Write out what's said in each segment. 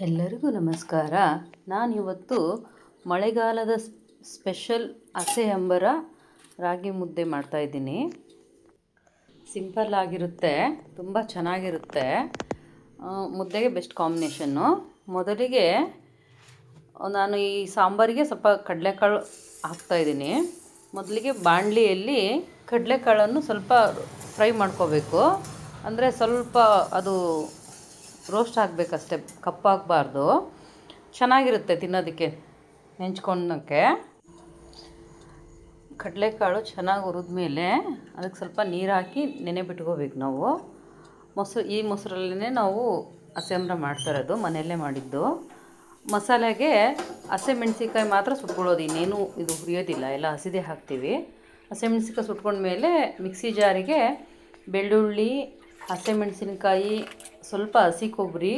ಎಲ್ಲರಿಗೂ ನಮಸ್ಕಾರ. ನಾನಿವತ್ತು ಮಳೆಗಾಲದ ಸ್ಪೆಷಲ್ ಹಸೆ ಅಂಬರ ರಾಗಿ ಮುದ್ದೆ ಮಾಡ್ತಾಯಿದ್ದೀನಿ. ಸಿಂಪಲ್ ಆಗಿರುತ್ತೆ, ತುಂಬ ಚೆನ್ನಾಗಿರುತ್ತೆ. ಮುದ್ದೆಗೆ ಬೆಸ್ಟ್ ಕಾಂಬಿನೇಷನ್ನು. ಮೊದಲಿಗೆ ನಾನು ಈ ಸಾಂಬಾರಿಗೆ ಸ್ವಲ್ಪ ಕಡಲೆಕಾಳು ಹಾಕ್ತಾಯಿದ್ದೀನಿ. ಮೊದಲಿಗೆ ಬಾಣಲಿಯಲ್ಲಿ ಕಡಲೆಕಾಳನ್ನು ಸ್ವಲ್ಪ ಫ್ರೈ ಮಾಡ್ಕೋಬೇಕು. ಅಂದರೆ ಸ್ವಲ್ಪ ಅದು ರೋಸ್ಟ್ ಆಗಬೇಕಷ್ಟೆ, ಕಪ್ಪಾಗಬಾರ್ದು. ಚೆನ್ನಾಗಿರುತ್ತೆ ತಿನ್ನೋದಕ್ಕೆ, ನೆಂಚ್ಕೊಳಕ್ಕೆ. ಕಡಲೆಕಾಳು ಚೆನ್ನಾಗಿ ಹುರಿದ್ಮೇಲೆ ಅದಕ್ಕೆ ಸ್ವಲ್ಪ ನೀರು ಹಾಕಿ ನೆನೆ ಬಿಟ್ಕೋಬೇಕು ನಾವು. ಈ ಮೊಸರಲ್ಲೇ ನಾವು ಹಸೆ ಅಂಬ್ರ ಮಾಡ್ತಾಯಿರೋದು, ಮನೆಯಲ್ಲೇ ಮಾಡಿದ್ದು. ಮಸಾಲೆಗೆ ಹಸಿಮೆಣ್ಸಿಕಾಯಿ ಮಾತ್ರ ಸುಟ್ಕೊಳ್ಳೋದು, ಇನ್ನೇನು ಇದು ಹುರಿಯೋದಿಲ್ಲ, ಎಲ್ಲ ಹಸಿದೇ ಹಾಕ್ತೀವಿ. ಹಸಿಮೆಣ್ಸಿಕಾಯಿ ಸುಟ್ಕೊಂಡ್ಮೇಲೆ ಮಿಕ್ಸಿ ಜಾರಿಗೆ ಬೆಳ್ಳುಳ್ಳಿ, ಹಸಿಮೆಣ್ಸಿನ್ಕಾಯಿ, ಸ್ವಲ್ಪ ಹಸಿ ಕೊಬ್ಬರಿ,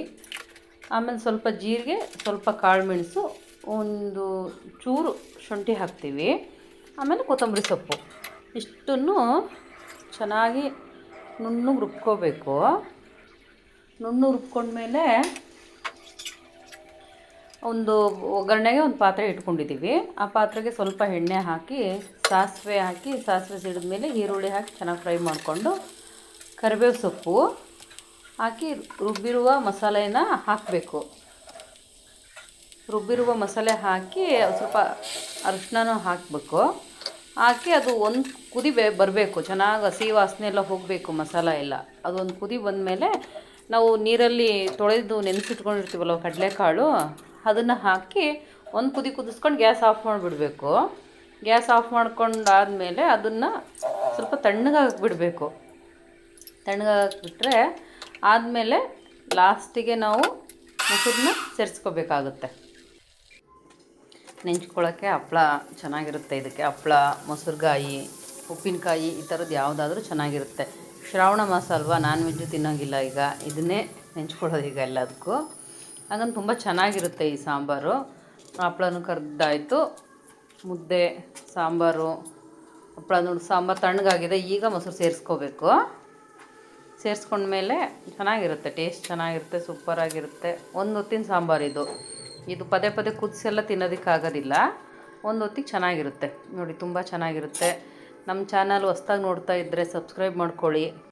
ಆಮೇಲೆ ಸ್ವಲ್ಪ ಜೀರಿಗೆ, ಸ್ವಲ್ಪ ಕಾಳು ಮೆಣಸು, ಒಂದು ಚೂರು ಶುಂಠಿ ಹಾಕ್ತೀವಿ. ಆಮೇಲೆ ಕೊತ್ತಂಬರಿ ಸೊಪ್ಪು, ಇಷ್ಟನ್ನು ಚೆನ್ನಾಗಿ ನುಣ್ಣಗೆ ರುಬ್ಕೋಬೇಕು. ನುಣ್ಣಗೆ ರುಬ್ಕೊಂಡ್ಮೇಲೆ ಒಂದು ಒಗ್ಗರಣೆಗೆ ಒಂದು ಪಾತ್ರೆ ಇಟ್ಕೊಂಡಿದ್ದೀವಿ. ಆ ಪಾತ್ರೆಗೆ ಸ್ವಲ್ಪ ಎಣ್ಣೆ ಹಾಕಿ ಸಾಸಿವೆ ಸಿಡಿದ್ಮೇಲೆ ಈರುಳ್ಳಿ ಹಾಕಿ ಚೆನ್ನಾಗಿ ಫ್ರೈ ಮಾಡಿಕೊಂಡು ಕರಿಬೇವು ಸೊಪ್ಪು ಹಾಕಿ ರುಬ್ಬಿರುವ ಮಸಾಲೆನ ಹಾಕಬೇಕು. ರುಬ್ಬಿರುವ ಮಸಾಲೆ ಹಾಕಿ ಸ್ವಲ್ಪ ಅರಿಶಿನನೂ ಹಾಕಬೇಕು. ಹಾಕಿ ಅದು ಒಂದು ಕುದಿ ಬರಬೇಕು, ಚೆನ್ನಾಗಿ ಹಸಿ ವಾಸನೆ ಎಲ್ಲ ಹೋಗಬೇಕು, ಮಸಾಲ ಎಲ್ಲ. ಅದೊಂದು ಕುದಿ ಬಂದಮೇಲೆ ನಾವು ನೀರಲ್ಲಿ ತೊಳೆದು ನೆನೆಸಿಟ್ಕೊಂಡಿರ್ತೀವಲ್ಲ ಕಡಲೆಕಾಳು, ಅದನ್ನು ಹಾಕಿ ಒಂದು ಕುದಿ ಕುದಿಸ್ಕೊಂಡು ಗ್ಯಾಸ್ ಆಫ್ ಮಾಡಿಬಿಡಬೇಕು. ಗ್ಯಾಸ್ ಆಫ್ ಮಾಡ್ಕೊಂಡಾದಮೇಲೆ ಅದನ್ನು ಸ್ವಲ್ಪ ತಣ್ಣಗಾಗಿ ಬಿಡಬೇಕು. ತಣ್ಣಗಾಕಿಬಿಟ್ರೆ ಆದಮೇಲೆ ಲಾಸ್ಟಿಗೆ ನಾವು ಮೊಸರನ್ನ ಸೇರಿಸ್ಕೋಬೇಕಾಗುತ್ತೆ. ನೆಂಚ್ಕೊಳ್ಳೋಕ್ಕೆ ಹಪ್ಪಳ ಚೆನ್ನಾಗಿರುತ್ತೆ. ಇದಕ್ಕೆ ಹಪ್ಪಳ, ಮೊಸರುಗಾಯಿ, ಉಪ್ಪಿನಕಾಯಿ ಈ ಥರದ್ದು ಯಾವುದಾದ್ರೂ ಚೆನ್ನಾಗಿರುತ್ತೆ. ಶ್ರಾವಣ ಮಾಸ ಅಲ್ವಾ, ನಾನ್ ವೆಜ್ಜು ತಿನ್ನೋಂಗಿಲ್ಲ. ಈಗ ಇದನ್ನೇ ನೆಂಚ್ಕೊಳ್ಳೋದು ಈಗ ಎಲ್ಲದಕ್ಕೂ. ಹಾಗಂತ ತುಂಬ ಚೆನ್ನಾಗಿರುತ್ತೆ ಈ ಸಾಂಬಾರು. ಹಪ್ಪಳನೂ ಕರೆದಾಯಿತು, ಮುದ್ದೆ, ಸಾಂಬಾರು, ಹಪ್ಪಳ ನೋಡಿ ಸಾಂಬಾರು ತಣ್ಣಗಾಗಿದೆ. ಈಗ ಮೊಸರು ಸೇರಿಸ್ಕೋಬೇಕು. ಸೇರಿಸ್ಕೊಂಡ್ಮೇಲೆ ಚೆನ್ನಾಗಿರುತ್ತೆ, ಟೇಸ್ಟ್ ಚೆನ್ನಾಗಿರುತ್ತೆ, ಸೂಪರಾಗಿರುತ್ತೆ. ಒಂದು ಹೊತ್ತಿನ ಸಾಂಬಾರು ಇದು ಪದೇ ಪದೇ ಕುದಿಸೆಲ್ಲ ತಿನ್ನೋದಕ್ಕಾಗೋದಿಲ್ಲ. ಒಂದು ಹೊತ್ತಿಗೆ ಚೆನ್ನಾಗಿರುತ್ತೆ ನೋಡಿ, ತುಂಬ ಚೆನ್ನಾಗಿರುತ್ತೆ. ನಮ್ಮ ಚಾನಲ್ ಹೊಸ್ದಾಗಿ ನೋಡ್ತಾ ಇದ್ದರೆ ಸಬ್ಸ್ಕ್ರೈಬ್ ಮಾಡ್ಕೊಳ್ಳಿ.